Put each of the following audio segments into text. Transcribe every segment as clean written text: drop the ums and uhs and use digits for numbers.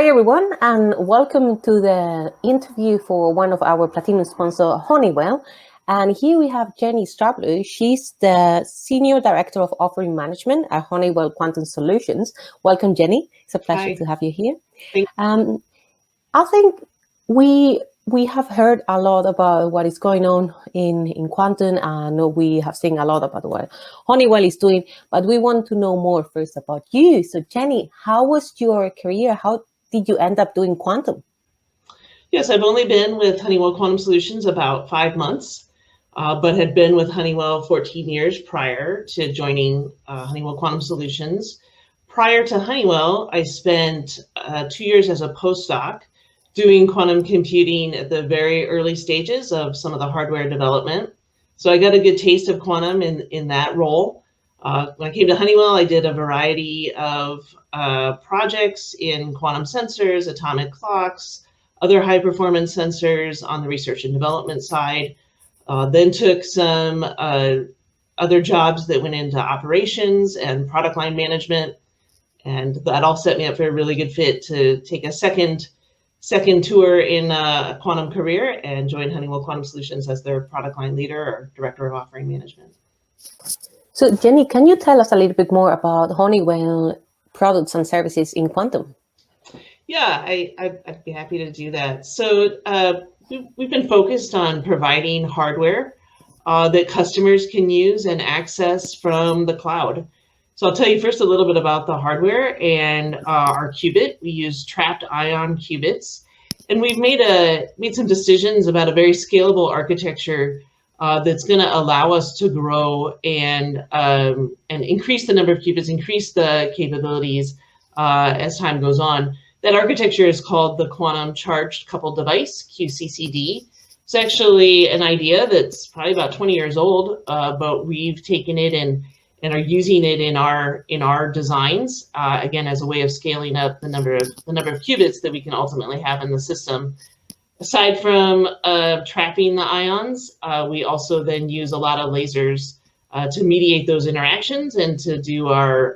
Hi, everyone, and welcome to the interview for one of our platinum sponsor, Honeywell. And here we have Jenni Strabley. She's the Senior Director of Offering Management at Honeywell Quantum Solutions. Welcome, Jenni. It's a pleasure to have you here. I think we have heard a lot about what is going on in quantum, and we have seen a lot about what Honeywell is doing, but we want to know more first about you. So Jenni, how was your career? How did you end up doing quantum? Yes, I've only been with Honeywell Quantum Solutions about 5 months, but had been with Honeywell 14 years prior to joining Honeywell Quantum Solutions. Prior to Honeywell, I spent 2 years as a postdoc doing quantum computing at the very early stages of some of the hardware development. So I got a good taste of quantum in that role. When I came to Honeywell, I did a variety of projects in quantum sensors, atomic clocks, other high performance sensors on the research and development side. Then took some other jobs that went into operations and product line management. And that all set me up for a really good fit to take a second tour in a quantum career and join Honeywell Quantum Solutions as their product line leader or director of offering management. So Jenni, can you tell us a little bit more about Honeywell products and services in quantum? Yeah, I'd be happy to do that. So we've been focused on providing hardware that customers can use and access from the cloud. So I'll tell you first a little bit about the hardware and our qubit. We use trapped ion qubits, and we've made some decisions about a very scalable architecture that's going to allow us to grow and increase the number of qubits, increase the capabilities as time goes on. That architecture is called the Quantum Charged Coupled Device, QCCD. It's actually an idea that's probably about 20 years old, but we've taken it and are using it in our designs, again, as a way of scaling up the number of qubits that we can ultimately have in the system. Aside from trapping the ions, we also then use a lot of lasers to mediate those interactions and to do our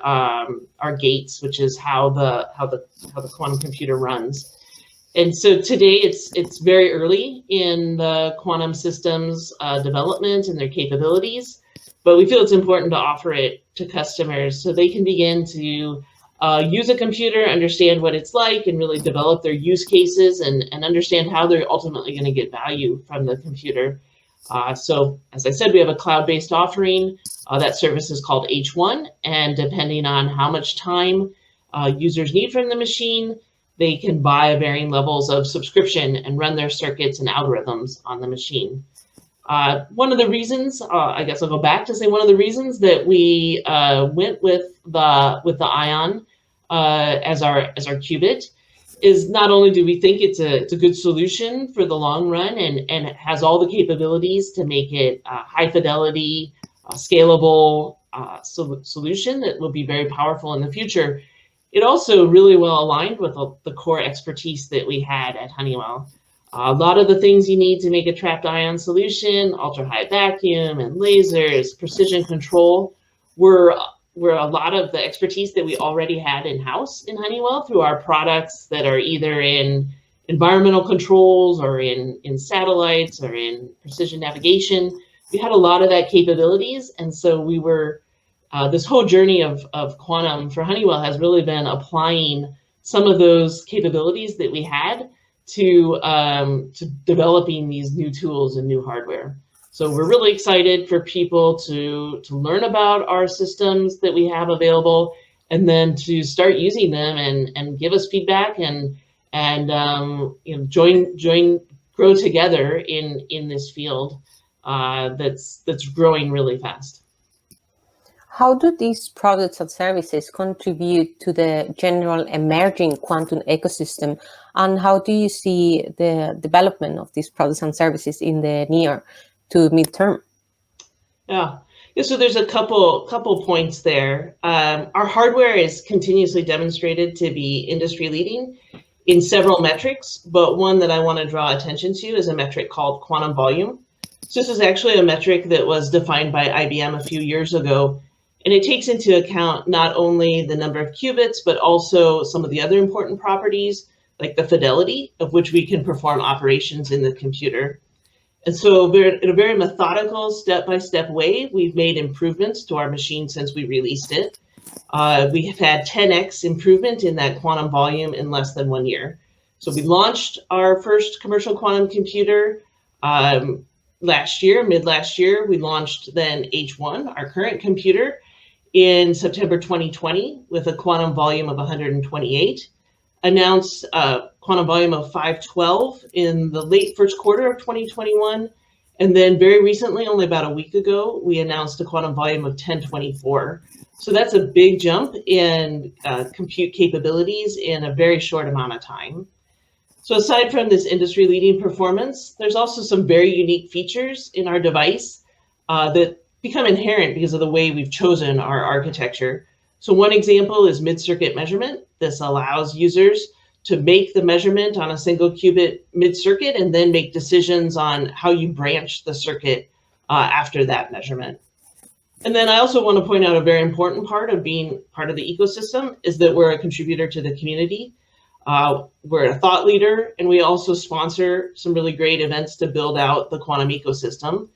gates, which is how the quantum computer runs. And so today it's very early in the quantum systems development and their capabilities, but we feel it's important to offer it to customers so they can begin to use a computer, understand what it's like, and really develop their use cases and understand how they're ultimately going to get value from the computer. So as I said, we have a cloud-based offering. That service is called H1, and depending on how much time users need from the machine, they can buy varying levels of subscription and run their circuits and algorithms on the machine. One of the reasons, I guess I'll go back to say one of the reasons that we went with the ion as our qubit is not only do we think it's a good solution for the long run and it has all the capabilities to make it high fidelity, scalable solution that will be very powerful in the future. It also really well aligned with the core expertise that we had at Honeywell. A lot of the things you need to make a trapped ion solution, ultra high vacuum and lasers, precision control, were a lot of the expertise that we already had in-house in Honeywell through our products that are either in environmental controls or in satellites or in precision navigation. We had a lot of that capabilities, and so we were, this whole journey of quantum for Honeywell has really been applying some of those capabilities that we had to developing these new tools and new hardware. So we're really excited for people to learn about our systems that we have available, and then to start using them and give us feedback and grow together in this field that's growing really fast. How do these products and services contribute to the general emerging quantum ecosystem, and how do you see the development of these products and services in the near to midterm? Yeah, so there's a couple points there. Our hardware is continuously demonstrated to be industry leading in several metrics, but one that I want to draw attention to is a metric called quantum volume. So this is actually a metric that was defined by IBM a few years ago. And it takes into account not only the number of qubits, but also some of the other important properties like the fidelity of which we can perform operations in the computer. And so in a very methodical, step-by-step way, we've made improvements to our machine since we released it. We have had 10x improvement in that quantum volume in less than 1 year. So we launched our first commercial quantum computer last year, mid last year. We launched then H1, our current computer, in September 2020 with a quantum volume of 128. Announced a quantum volume of 512 in the late first quarter of 2021. And then very recently, only about a week ago, we announced a quantum volume of 1024. So that's a big jump in compute capabilities in a very short amount of time. So aside from this industry-leading performance, there's also some very unique features in our device that become inherent because of the way we've chosen our architecture. So one example is mid-circuit measurement. This allows users to make the measurement on a single qubit mid-circuit and then make decisions on how you branch the circuit after that measurement. And then I also want to point out a very important part of being part of the ecosystem is that we're a contributor to the community. We're a thought leader, and we also sponsor some really great events to build out the quantum ecosystem.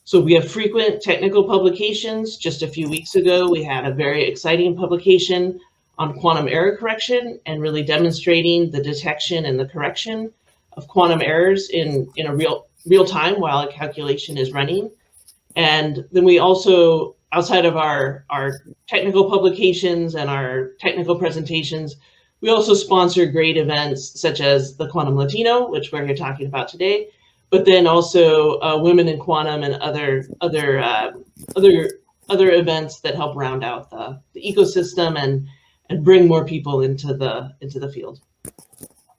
So we have frequent technical publications. Just a few weeks ago, we had a very exciting publication on quantum error correction and really demonstrating the detection and the correction of quantum errors in a real time while a calculation is running. And then we also, outside of our technical publications and our technical presentations, we also sponsor great events such as the Quantum Latino, which we're here talking about today, but then also Women in Quantum and other events that help round out the ecosystem and bring more people into the field.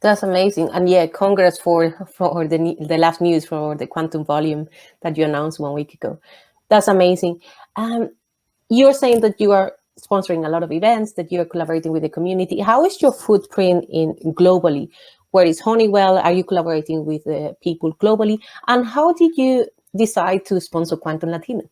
That's amazing. And yeah, congrats for the last news for the quantum volume that you announced 1 week ago. That's amazing. You're saying that you are sponsoring a lot of events, that you're collaborating with the community. How is your footprint globally? Where is Honeywell? Are you collaborating with people globally? And how did you decide to sponsor Quantum Latino?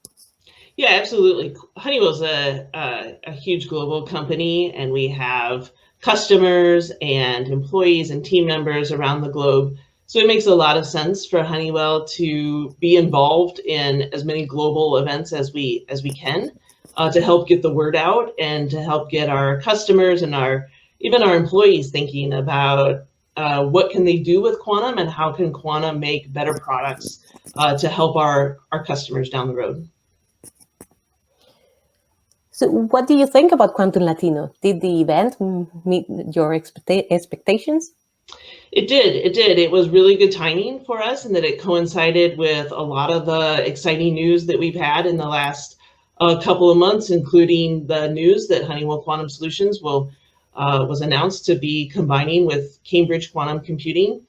Yeah, absolutely. Honeywell's a huge global company, and we have customers and employees and team members around the globe. So it makes a lot of sense for Honeywell to be involved in as many global events as we can to help get the word out and to help get our customers and even our employees thinking about what can they do with quantum and how can quantum make better products to help our customers down the road. So what do you think about Quantum Latino? Did the event meet your expectations? It did. It was really good timing for us in that it coincided with a lot of the exciting news that we've had in the last couple of months, including the news that Honeywell Quantum Solutions was announced to be combining with Cambridge Quantum Computing.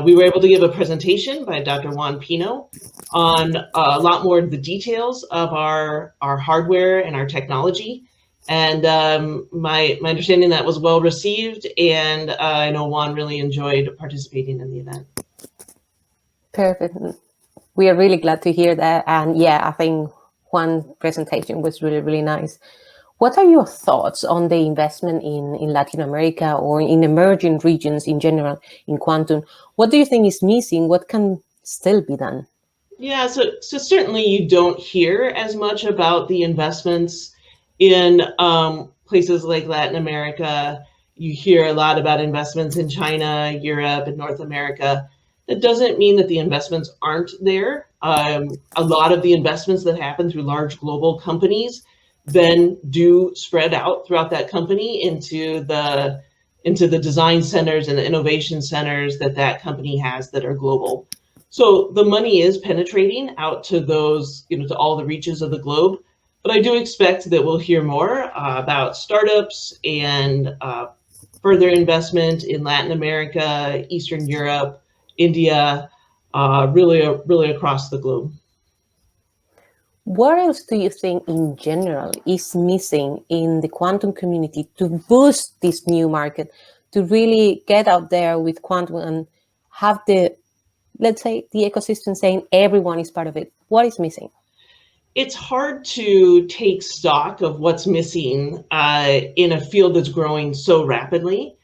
We were able to give a presentation by Dr. Juan Pino on a lot more of the details of our hardware and our technology. And my understanding that was well received, and I know Juan really enjoyed participating in the event. Perfect. We are really glad to hear that. And yeah, I think Juan's presentation was really, really nice. What are your thoughts on the investment in Latin America or in emerging regions in general in quantum? What do you think is missing? What can still be done? Yeah, so certainly you don't hear as much about the investments in places like Latin America. You hear a lot about investments in China, Europe, and North America. That doesn't mean that the investments aren't there. A lot of the investments that happen through large global companies then do spread out throughout that company into the design centers and the innovation centers that company has that are global. So the money is penetrating out to those, to all the reaches of the globe. But I do expect that we'll hear more about startups and further investment in Latin America, Eastern Europe, India, really across the globe. What else do you think in general is missing in the quantum community to boost this new market, to really get out there with quantum and have let's say, the ecosystem saying everyone is part of it? What is missing? It's hard to take stock of what's missing in a field that's growing so rapidly.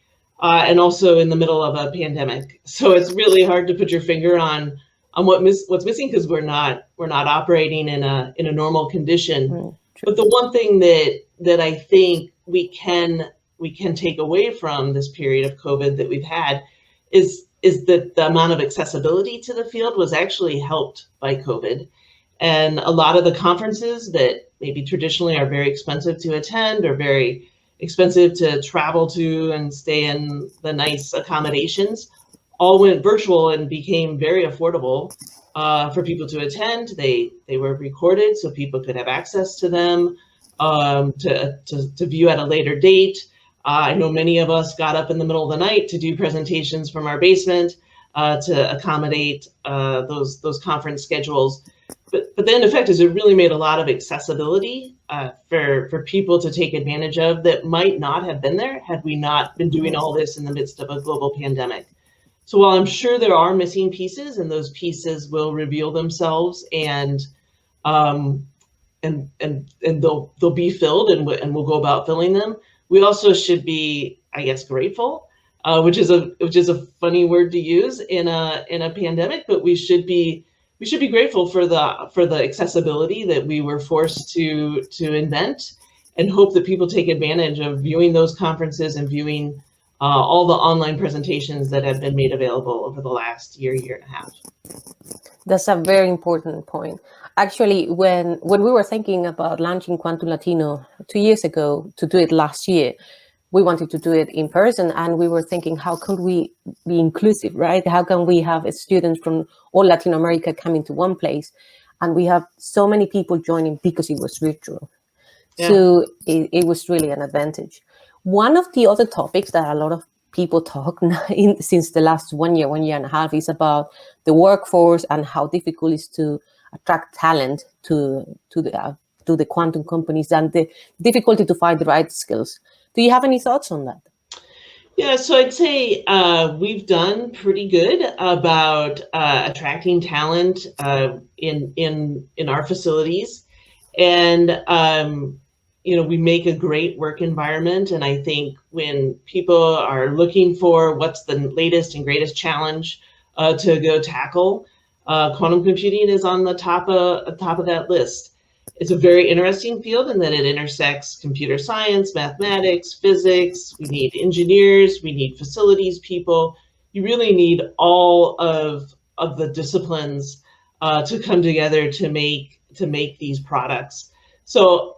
and also in the middle of a pandemic. So it's really hard to put your finger on what's missing, because we're not operating in a normal condition. But the one thing that I think we can take away from this period of COVID that we've had is that the amount of accessibility to the field was actually helped by COVID. And a lot of the conferences that maybe traditionally are very expensive to attend or very expensive to travel to and stay in the nice accommodations all went virtual and became very affordable for people to attend. They were recorded so people could have access to them to view at a later date. I know many of us got up in the middle of the night to do presentations from our basement to accommodate those conference schedules. But the end effect is it really made a lot of accessibility for people to take advantage of that might not have been there had we not been doing all this in the midst of a global pandemic. So while I'm sure there are missing pieces, and those pieces will reveal themselves, and they'll be filled, and we'll go about filling them, we also should be, I guess, grateful, which is a funny word to use in a pandemic, but we should be grateful for the accessibility that we were forced to invent, and hope that people take advantage of viewing those conferences and viewing all the online presentations that have been made available over the last year and a half. That's a very important point. Actually, when we were thinking about launching Quantum Latino 2 years ago to do it last year, we wanted to do it in person, and we were thinking, how could we be inclusive, right? How can we have students from all Latin America coming to one place? And we have so many people joining because it was virtual. Yeah. So it was really an advantage. One of the other topics that a lot of people talk since the last 1 year and a half is about the workforce and how difficult it is to attract talent to the quantum companies, and the difficulty to find the right skills. Do you have any thoughts on that? Yeah, so I'd say we've done pretty good about attracting talent in our facilities, and we make a great work environment. And I think when people are looking for what's the latest and greatest challenge to go tackle, quantum computing is on the top of that list. It's a very interesting field in that it intersects computer science, mathematics, physics. We need engineers, we need facilities people. You really need all of the disciplines to come together to make these products. So,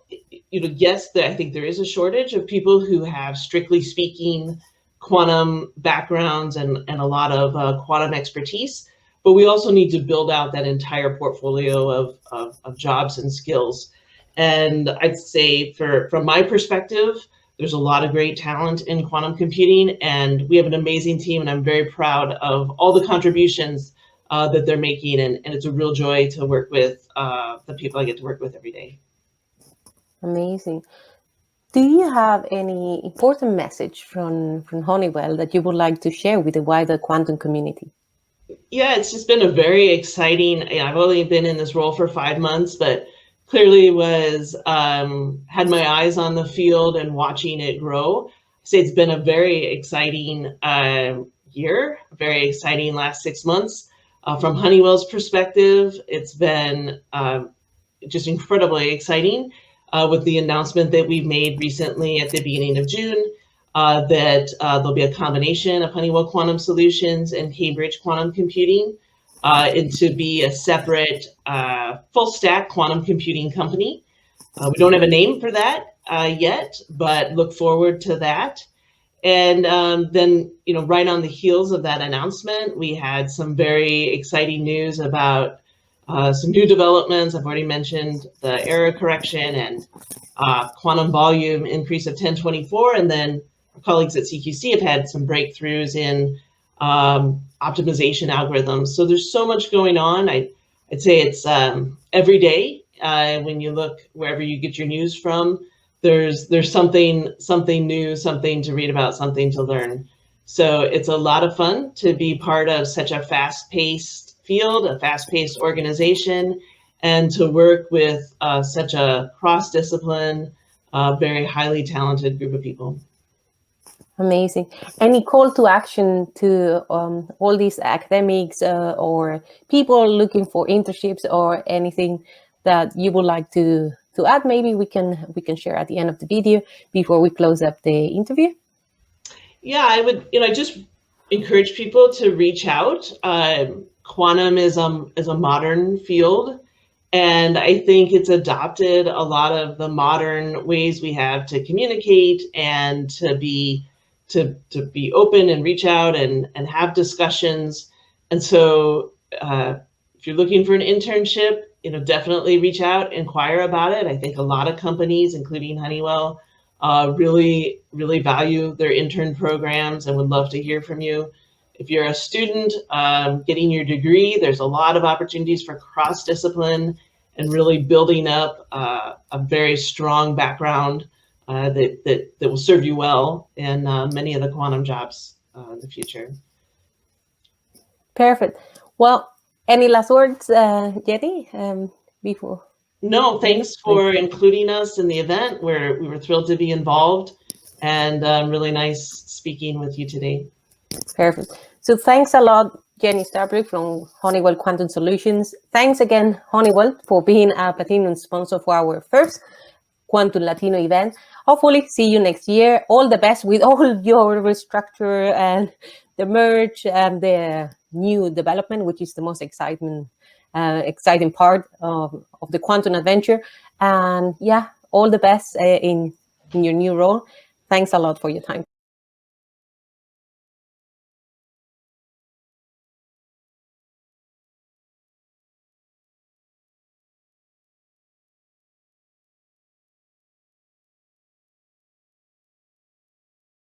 yes, I think there is a shortage of people who have, strictly speaking, quantum backgrounds and a lot of quantum expertise. But we also need to build out that entire portfolio of jobs and skills. And I'd say from my perspective, there's a lot of great talent in quantum computing, and we have an amazing team, and I'm very proud of all the contributions that they're making. And it's a real joy to work with the people I get to work with every day. Amazing. Do you have any important message from Honeywell that you would like to share with the wider quantum community? Yeah, it's just been a very exciting, I've only been in this role for 5 months, but clearly had my eyes on the field and watching it grow. I'd say it's been a very exciting year, a very exciting last 6 months. From Honeywell's perspective, it's been just incredibly exciting with the announcement that we've made recently at the beginning of June. That there'll be a combination of Honeywell Quantum Solutions and Cambridge Quantum Computing and to be a separate full stack quantum computing company. We don't have a name for that yet, but look forward to that. And then, right on the heels of that announcement, we had some very exciting news about some new developments. I've already mentioned the error correction and quantum volume increase of 1024, and then colleagues at CQC have had some breakthroughs in optimization algorithms. So there's so much going on. I'd say it's every day when you look wherever you get your news from, there's something new, something to read about, something to learn. So it's a lot of fun to be part of such a fast-paced field, a fast-paced organization, and to work with such a cross-discipline, very highly talented group of people. Amazing. Any call to action to all these academics or people looking for internships or anything that you would like to add? Maybe we can share at the end of the video before we close up the interview. Yeah, I would, just encourage people to reach out. Quantum is a modern field, and I think it's adopted a lot of the modern ways we have to communicate and to be open and reach out and have discussions. And so if you're looking for an internship, definitely reach out, inquire about it. I think a lot of companies, including Honeywell, really value their intern programs and would love to hear from you. If you're a student getting your degree, there's a lot of opportunities for cross-discipline and really building up a very strong background that will serve you well in many of the quantum jobs in the future. Perfect. Well, any last words, Jenni, before? No, thanks for including us in the event. We were thrilled to be involved, and really nice speaking with you today. Perfect. So thanks a lot, Jenni Strabley from Honeywell Quantum Solutions. Thanks again, Honeywell, for being a platinum sponsor for our first Quantum Latino event. Hopefully see you next year. All the best with all your restructure and the merge and the new development, which is the most exciting part of the quantum adventure. And yeah, all the best in your new role. Thanks a lot for your time.